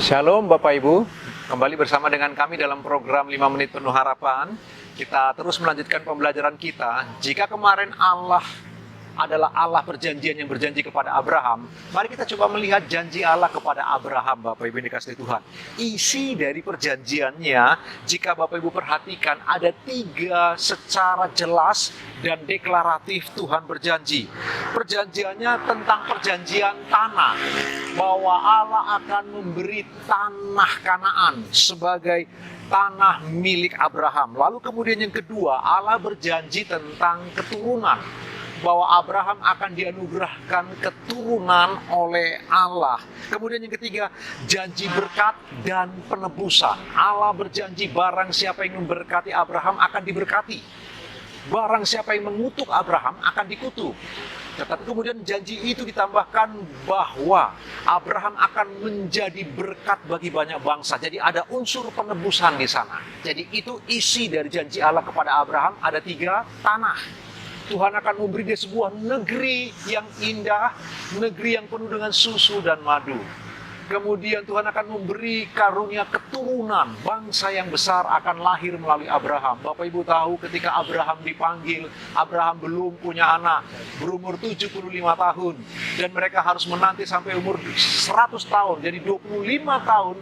Shalom Bapak Ibu, kembali bersama dengan kami dalam program 5 Menit Penuh Harapan. Kita terus melanjutkan pembelajaran kita. Jika kemarin Allah adalah Allah perjanjian yang berjanji kepada Abraham, mari kita coba melihat janji Allah kepada Abraham, Bapak Ibu yang dikasihi Tuhan. Isi dari perjanjiannya, jika Bapak Ibu perhatikan, ada 3 secara jelas dan deklaratif Tuhan berjanji. Perjanjiannya tentang perjanjian tanah, bahwa Allah akan memberi tanah Kanaan sebagai tanah milik Abraham. Lalu kemudian yang kedua, Allah berjanji tentang keturunan, bahwa Abraham akan dianugerahkan keturunan oleh Allah. Kemudian yang ketiga, janji berkat dan penebusan. Allah berjanji barang siapa yang memberkati Abraham akan diberkati. Barang siapa yang mengutuk Abraham akan dikutuk. Tetapi kemudian janji itu ditambahkan bahwa Abraham akan menjadi berkat bagi banyak bangsa. Jadi ada unsur penebusan di sana. Jadi itu isi dari janji Allah kepada Abraham. Ada 3 tanah. Tuhan akan memberi dia sebuah negeri yang indah, negeri yang penuh dengan susu dan madu. Kemudian Tuhan akan memberi karunia keturunan, bangsa yang besar akan lahir melalui Abraham. Bapak Ibu tahu ketika Abraham dipanggil, Abraham belum punya anak, berumur 75 tahun. Dan mereka harus menanti sampai umur 100 tahun, jadi 25 tahun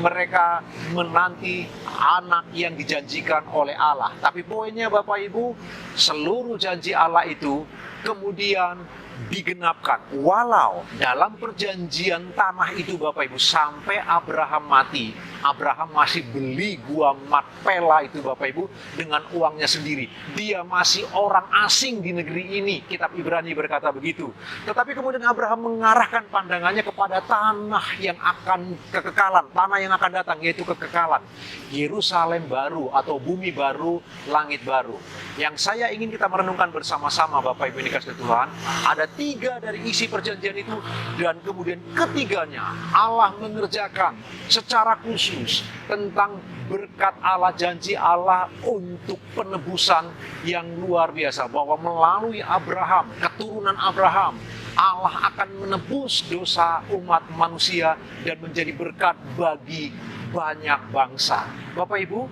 mereka menanti anak yang dijanjikan oleh Allah. Tapi poinnya Bapak Ibu, seluruh janji Allah itu kemudian digenapkan. Walau dalam perjanjian tanah itu Bapak Ibu, sampai Abraham mati, Abraham masih beli gua Makpela itu Bapak Ibu dengan uangnya sendiri. Dia masih orang asing di negeri ini, kitab Ibrani berkata begitu. Tetapi kemudian Abraham mengarahkan pandangannya kepada tanah yang akan kekekalan, tanah yang akan datang, yaitu kekekalan, Yerusalem baru atau bumi baru, langit baru. Yang saya ingin kita merenungkan bersama-sama Bapak Ibu yang dikasihi Tuhan, ada 3 dari isi perjanjian itu, dan kemudian ketiganya Allah mengerjakan secara khusus tentang berkat Allah, janji Allah untuk penebusan yang luar biasa, bahwa melalui Abraham, keturunan Abraham, Allah akan menebus dosa umat manusia dan menjadi berkat bagi banyak bangsa. Bapak Ibu,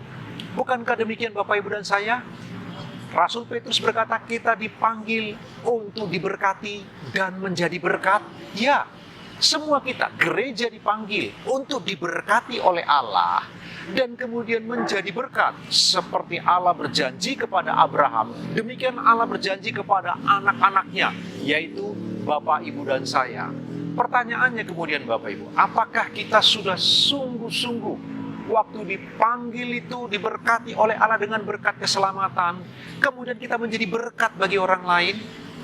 bukankah demikian Bapak Ibu dan saya? Rasul Petrus berkata kita dipanggil untuk diberkati dan menjadi berkat. Ya, semua kita, gereja dipanggil untuk diberkati oleh Allah dan kemudian menjadi berkat. Seperti Allah berjanji kepada Abraham, demikian Allah berjanji kepada anak-anaknya, yaitu Bapak, Ibu, dan saya. Pertanyaannya kemudian Bapak Ibu, apakah kita sudah sungguh-sungguh waktu dipanggil itu diberkati oleh Allah dengan berkat keselamatan, kemudian kita menjadi berkat bagi orang lain?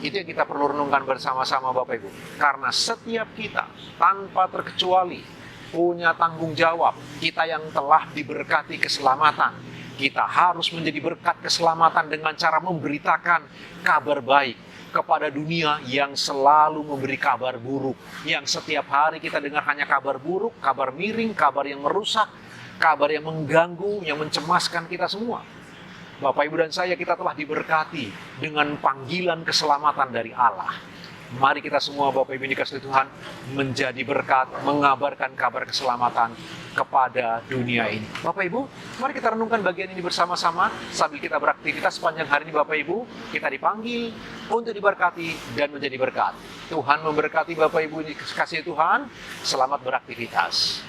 Itu yang kita perlu renungkan bersama-sama Bapak Ibu. Karena setiap kita tanpa terkecuali punya tanggung jawab. Kita yang telah diberkati keselamatan, kita harus menjadi berkat keselamatan dengan cara memberitakan kabar baik kepada dunia yang selalu memberi kabar buruk. Yang setiap hari kita dengar hanya kabar buruk, kabar miring, kabar yang merusak, kabar yang mengganggu, yang mencemaskan kita semua. Bapak, Ibu, dan saya, kita telah diberkati dengan panggilan keselamatan dari Allah. Mari kita semua Bapak Ibu dikasihi Tuhan menjadi berkat, mengabarkan kabar keselamatan kepada dunia ini. Bapak Ibu, mari kita renungkan bagian ini bersama-sama sambil kita beraktivitas sepanjang hari ini. Bapak Ibu, kita dipanggil untuk diberkati dan menjadi berkat. Tuhan memberkati Bapak Ibu dikasihi Tuhan. Selamat beraktivitas.